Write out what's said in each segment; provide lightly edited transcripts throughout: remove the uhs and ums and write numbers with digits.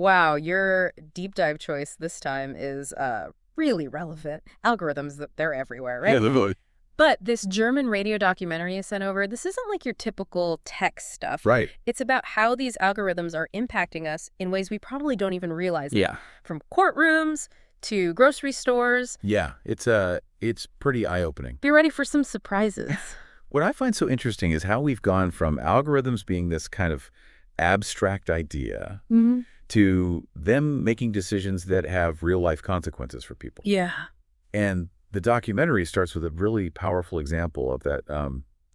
Wow, your deep dive choice this time is really relevant. Algorithms, they're everywhere, Yeah, right? literally. But this German radio documentary you sent over, this isn't like your typical tech stuff. Right. It's about how these algorithms are impacting us in ways we probably don't even realize. Yeah. From courtrooms to grocery stores. Yeah, it's pretty eye-opening. Be ready for some surprises. What I find so interesting is how we've gone from algorithms being this kind of abstract idea to them making decisions that have real-life consequences for people. Yeah. And the documentary starts with a really powerful example of that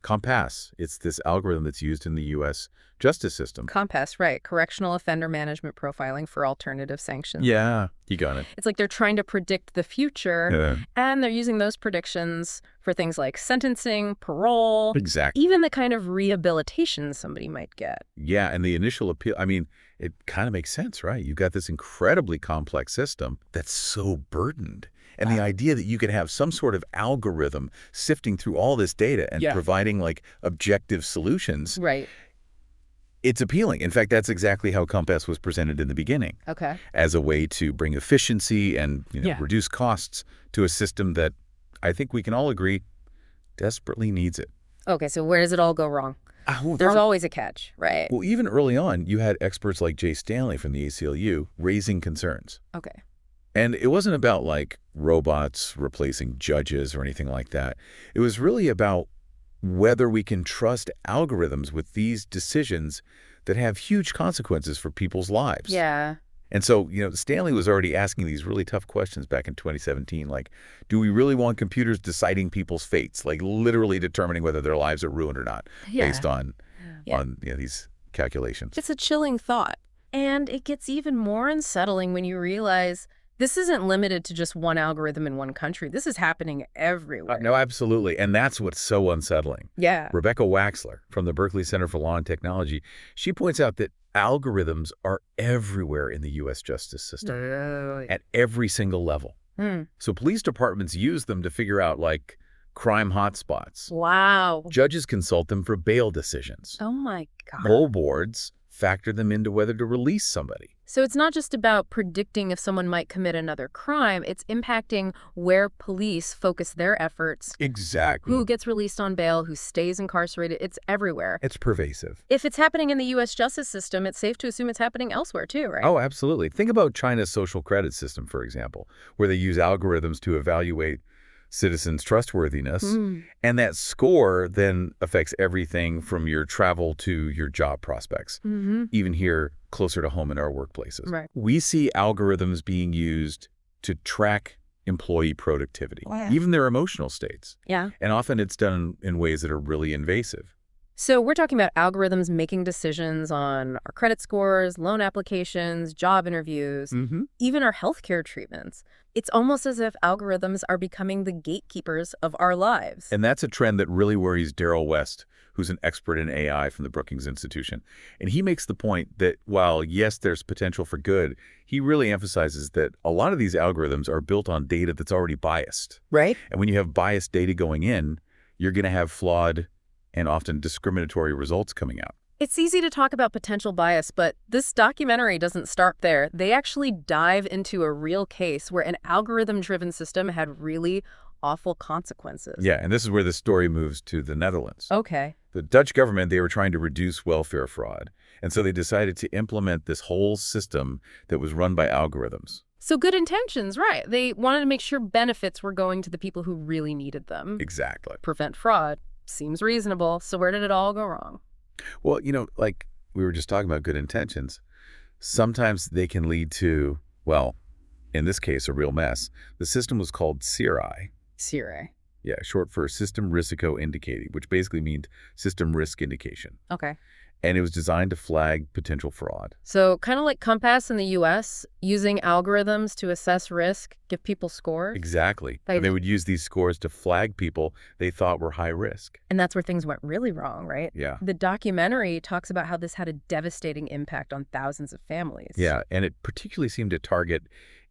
Compass. It's this algorithm that's used in the U.S. justice system. Compass, right. Correctional offender management profiling for alternative sanctions. Yeah, you got it. It's like they're trying to predict the future, and they're using those predictions for things like sentencing, parole, Exactly. even the kind of rehabilitation somebody might get. Yeah, and the initial appeal, I mean, it kind of makes sense, right? You've got this incredibly complex system that's so burdened. And the idea that you could have some sort of algorithm sifting through all this data and providing like objective solutions. Right. It's appealing. In fact, that's exactly how Compass was presented in the beginning. Okay. As a way to bring efficiency and reduce costs to a system that I think we can all agree desperately needs it. Okay, so where does it all go wrong? There's always a catch, right? Well, even early on, you had experts like Jay Stanley from the ACLU raising concerns. Okay. And it wasn't about like robots replacing judges or anything like that. It was really about whether we can trust algorithms with these decisions that have huge consequences for people's lives. Yeah. And so, Stanley was already asking these really tough questions back in 2017, like, do we really want computers deciding people's fates, like literally determining whether their lives are ruined or not based on these calculations? It's a chilling thought. And it gets even more unsettling when you realize this isn't limited to just one algorithm in one country. This is happening everywhere. No, absolutely. And that's what's so unsettling. Yeah. Rebecca Waxler from the Berkeley Center for Law and Technology, she points out that algorithms are everywhere in the U.S. justice system at every single level. So police departments use them to figure out, like, crime hotspots. Wow. Judges consult them for bail decisions. Oh, my God. Parole boards factor them into whether to release somebody. So it's not just about predicting if someone might commit another crime. It's impacting where police focus their efforts. Exactly. Who gets released on bail, who stays incarcerated. It's everywhere. It's pervasive. If it's happening in the U.S. justice system, it's safe to assume it's happening elsewhere too, right? Oh, absolutely. Think about China's social credit system, for example, where they use algorithms to evaluate citizens' trustworthiness. And that score then affects everything from your travel to your job prospects, even here closer to home in our workplaces. Right. We see algorithms being used to track employee productivity, even their emotional states. Yeah. And often it's done in ways that are really invasive. So we're talking about algorithms making decisions on our credit scores, loan applications, job interviews, even our healthcare treatments. It's almost as if algorithms are becoming the gatekeepers of our lives. And that's a trend that really worries Daryl West, who's an expert in AI from the Brookings Institution. And he makes the point that while, yes, there's potential for good, he really emphasizes that a lot of these algorithms are built on data that's already biased. Right. And when you have biased data going in, you're going to have flawed and often discriminatory results coming out. It's easy to talk about potential bias, but this documentary doesn't start there. They actually dive into a real case where an algorithm-driven system had really awful consequences. Yeah, and this is where the story moves to the Netherlands. Okay. The Dutch government, they were trying to reduce welfare fraud. And so they decided to implement this whole system that was run by algorithms. So good intentions, right. They wanted to make sure benefits were going to the people who really needed them. Exactly. Prevent fraud. Seems reasonable. So where did it all go wrong? Well, like we were just talking about good intentions, sometimes they can lead to, well, in this case, a real mess. The system was called SIRI. SIRI. Yeah, short for System Risiko Indicating, which basically means System Risk Indication. Okay. And it was designed to flag potential fraud. So kind of like Compass in the U.S., using algorithms to assess risk, give people scores? Exactly. And they would use these scores to flag people they thought were high risk. And that's where things went really wrong, right? Yeah. The documentary talks about how this had a devastating impact on thousands of families. Yeah, and it particularly seemed to target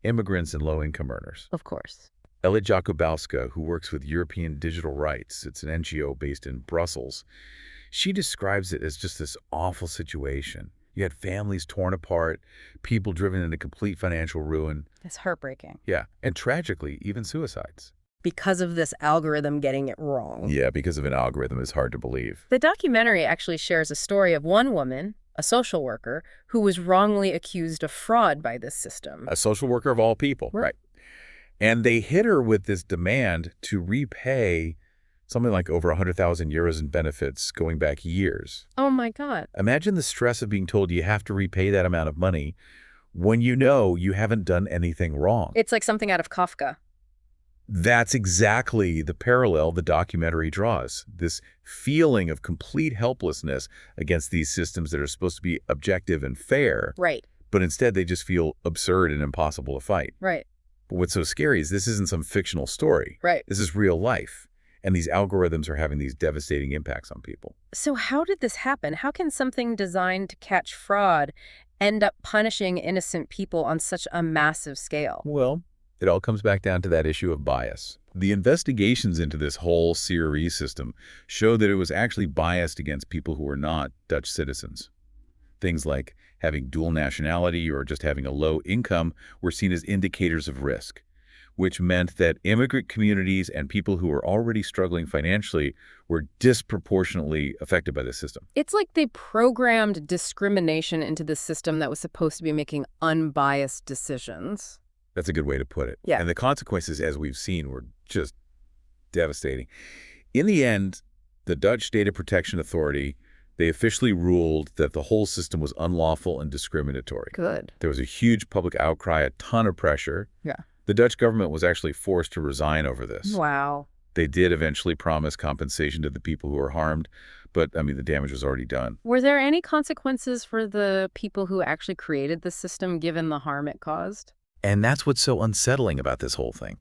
immigrants and low-income earners. Of course. Ella Jakubowska, who works with European Digital Rights, it's an NGO based in Brussels, she describes it as just this awful situation. You had families torn apart, people driven into complete financial ruin. It's heartbreaking. Yeah, and tragically, even suicides. Because of this algorithm getting it wrong. Yeah, because of an algorithm is hard to believe. The documentary actually shares a story of one woman, a social worker, who was wrongly accused of fraud by this system. A social worker of all people. Right. And they hit her with this demand to repay something like over 100,000 euros in benefits going back years. Oh, my God. Imagine the stress of being told you have to repay that amount of money when you know you haven't done anything wrong. It's like something out of Kafka. That's exactly the parallel the documentary draws. This feeling of complete helplessness against these systems that are supposed to be objective and fair. Right. But instead they just feel absurd and impossible to fight. Right. But what's so scary is this isn't some fictional story. Right. This is real life. And these algorithms are having these devastating impacts on people. So how did this happen? How can something designed to catch fraud end up punishing innocent people on such a massive scale? Well, it all comes back down to that issue of bias. The investigations into this whole CRE system show that it was actually biased against people who were not Dutch citizens. Things like having dual nationality or just having a low income were seen as indicators of risk, which meant that immigrant communities and people who were already struggling financially were disproportionately affected by the system. It's like they programmed discrimination into the system that was supposed to be making unbiased decisions. That's a good way to put it. Yeah. And the consequences, as we've seen, were just devastating. In the end, the Dutch Data Protection Authority, they officially ruled that the whole system was unlawful and discriminatory. Good. There was a huge public outcry, a ton of pressure. Yeah. The Dutch government was actually forced to resign over this. Wow. They did eventually promise compensation to the people who were harmed, but, I mean, the damage was already done. Were there any consequences for the people who actually created the system, given the harm it caused? And that's what's so unsettling about this whole thing.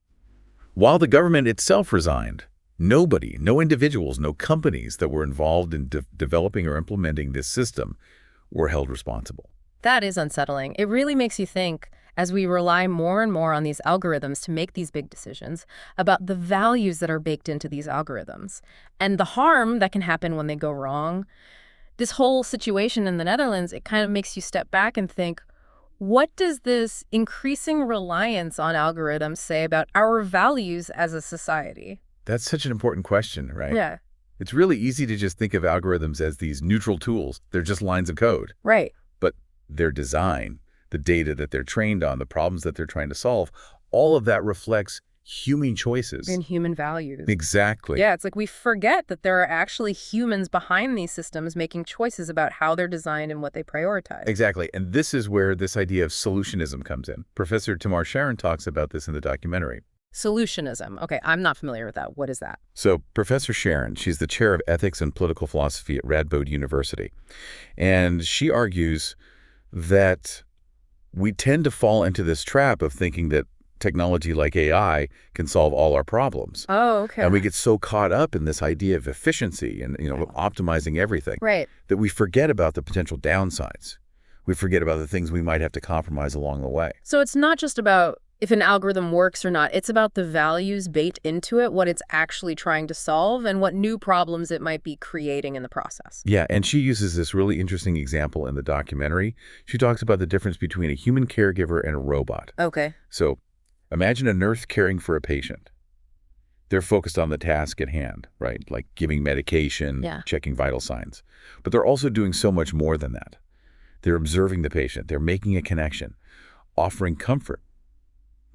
While the government itself resigned, nobody, no individuals, no companies that were involved in developing or implementing this system were held responsible. That is unsettling. It really makes you think, as we rely more and more on these algorithms to make these big decisions, about the values that are baked into these algorithms and the harm that can happen when they go wrong. This whole situation in the Netherlands, it kind of makes you step back and think, what does this increasing reliance on algorithms say about our values as a society? That's such an important question, right? Yeah. It's really easy to just think of algorithms as these neutral tools. They're just lines of code. Right. But their design, the data that they're trained on, the problems that they're trying to solve, all of that reflects human choices. And human values. Exactly. Yeah, it's like we forget that there are actually humans behind these systems making choices about how they're designed and what they prioritize. Exactly. And this is where this idea of solutionism comes in. Professor Tamar Sharon talks about this in the documentary. Solutionism. Okay, I'm not familiar with that. What is that? So Professor Sharon, she's the chair of ethics and political philosophy at Radboud University. And she argues that we tend to fall into this trap of thinking that technology like AI can solve all our problems. Oh, okay. And we get so caught up in this idea of efficiency and, optimizing everything. Right. That we forget about the potential downsides. We forget about the things we might have to compromise along the way. So it's not just about if an algorithm works or not. It's about the values baked into it, what it's actually trying to solve, and what new problems it might be creating in the process. Yeah, and she uses this really interesting example in the documentary. She talks about the difference between a human caregiver and a robot. Okay. So imagine a nurse caring for a patient. They're focused on the task at hand, right? Like giving medication, checking vital signs. But they're also doing so much more than that. They're observing the patient. They're making a connection, offering comfort,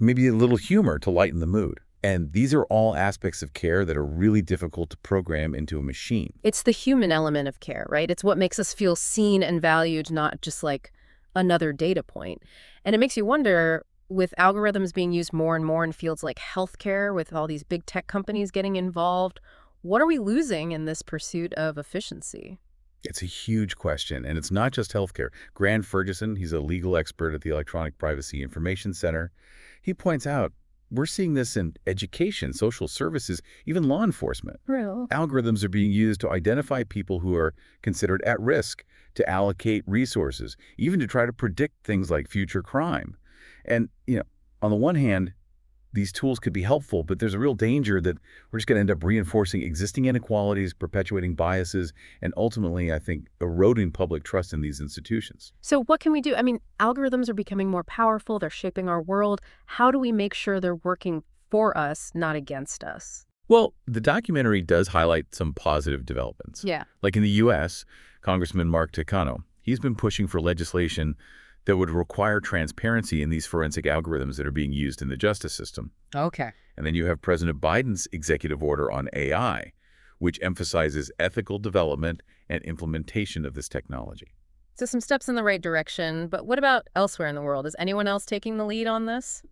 maybe a little humor to lighten the mood. And these are all aspects of care that are really difficult to program into a machine. It's the human element of care, right? It's what makes us feel seen and valued, not just like another data point. And it makes you wonder, with algorithms being used more and more in fields like healthcare, with all these big tech companies getting involved, what are we losing in this pursuit of efficiency? It's a huge question, and it's not just healthcare. Grant Ferguson, he's a legal expert at the Electronic Privacy Information Center. He points out, we're seeing this in education, social services, even law enforcement. Real. Algorithms are being used to identify people who are considered at risk, to allocate resources, even to try to predict things like future crime. And, on the one hand, these tools could be helpful, but there's a real danger that we're just going to end up reinforcing existing inequalities, perpetuating biases, and ultimately, I think, eroding public trust in these institutions. So what can we do? I mean, algorithms are becoming more powerful. They're shaping our world. How do we make sure they're working for us, not against us? Well, the documentary does highlight some positive developments. Yeah. Like in the U.S., Congressman Mark Takano, he's been pushing for legislation that would require transparency in these forensic algorithms that are being used in the justice system. Okay. And then you have President Biden's executive order on AI, which emphasizes ethical development and implementation of this technology. So some steps in the right direction, but what about elsewhere in the world? Is anyone else taking the lead on this?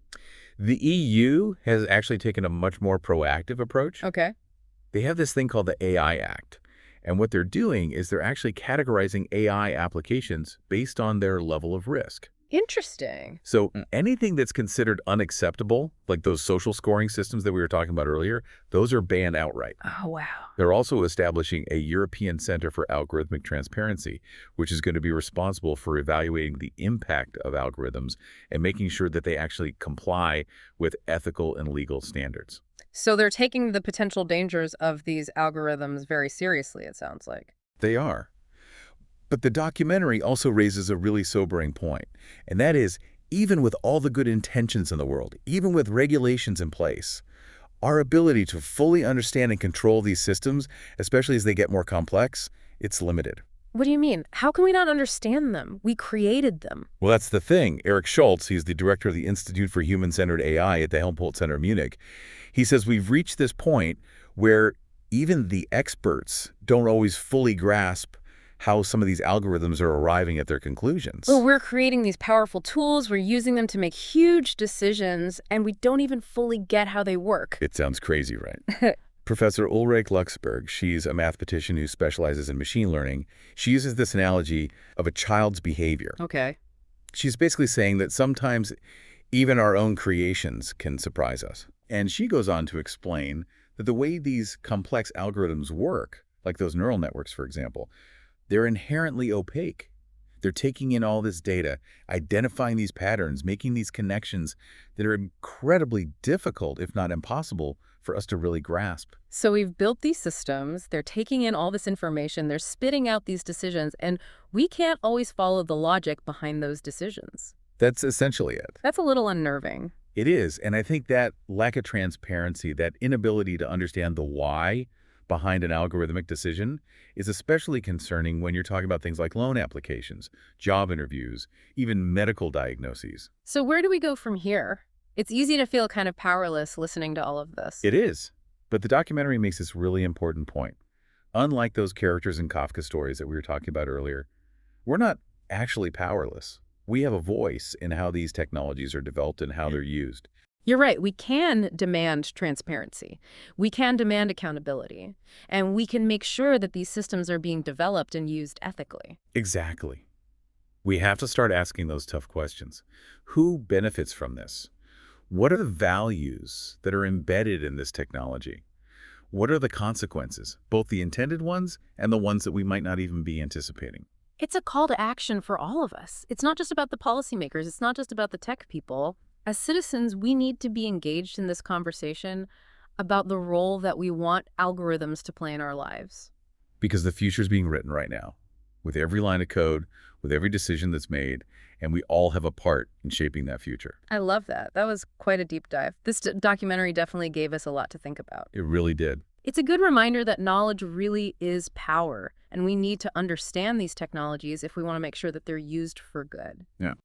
The EU has actually taken a much more proactive approach. Okay. They have this thing called the AI Act. And what they're doing is they're actually categorizing AI applications based on their level of risk. Interesting. So anything that's considered unacceptable, like those social scoring systems that we were talking about earlier, those are banned outright. Oh, wow. They're also establishing a European Center for Algorithmic Transparency, which is going to be responsible for evaluating the impact of algorithms and making sure that they actually comply with ethical and legal standards. So they're taking the potential dangers of these algorithms very seriously, it sounds like. They are. But the documentary also raises a really sobering point, and that is, even with all the good intentions in the world, even with regulations in place, our ability to fully understand and control these systems, especially as they get more complex, it's limited. What do you mean? How can we not understand them? We created them. Well, that's the thing. Eric Schultz, he's the director of the Institute for Human-Centered AI at the Helmholtz Center of Munich. He says we've reached this point where even the experts don't always fully grasp how some of these algorithms are arriving at their conclusions. Well, we're creating these powerful tools, we're using them to make huge decisions, and we don't even fully get how they work. It sounds crazy, right? Professor Ulrike Luxberg, she's a mathematician who specializes in machine learning. She uses this analogy of a child's behavior. Okay. She's basically saying that sometimes even our own creations can surprise us. And she goes on to explain that the way these complex algorithms work, like those neural networks, for example, they're inherently opaque. They're taking in all this data, identifying these patterns, making these connections that are incredibly difficult, if not impossible, for us to really grasp. So we've built these systems, they're taking in all this information, they're spitting out these decisions, and we can't always follow the logic behind those decisions. That's essentially it. That's a little unnerving. It is, and I think that lack of transparency, that inability to understand the why behind an algorithmic decision is especially concerning when you're talking about things like loan applications, job interviews, even medical diagnoses. So where do we go from here? It's easy to feel kind of powerless listening to all of this. It is, but the documentary makes this really important point. Unlike those characters in Kafka stories that we were talking about earlier, we're not actually powerless. We have a voice in how these technologies are developed and how they're used. You're right. We can demand transparency. We can demand accountability. And we can make sure that these systems are being developed and used ethically. Exactly. We have to start asking those tough questions. Who benefits from this? What are the values that are embedded in this technology? What are the consequences, both the intended ones and the ones that we might not even be anticipating? It's a call to action for all of us. It's not just about the policymakers. It's not just about the tech people. As citizens, we need to be engaged in this conversation about the role that we want algorithms to play in our lives. Because the future is being written right now, with every line of code, with every decision that's made, and we all have a part in shaping that future. I love that. That was quite a deep dive. This documentary definitely gave us a lot to think about. It really did. It's a good reminder that knowledge really is power, and we need to understand these technologies if we want to make sure that they're used for good. Yeah.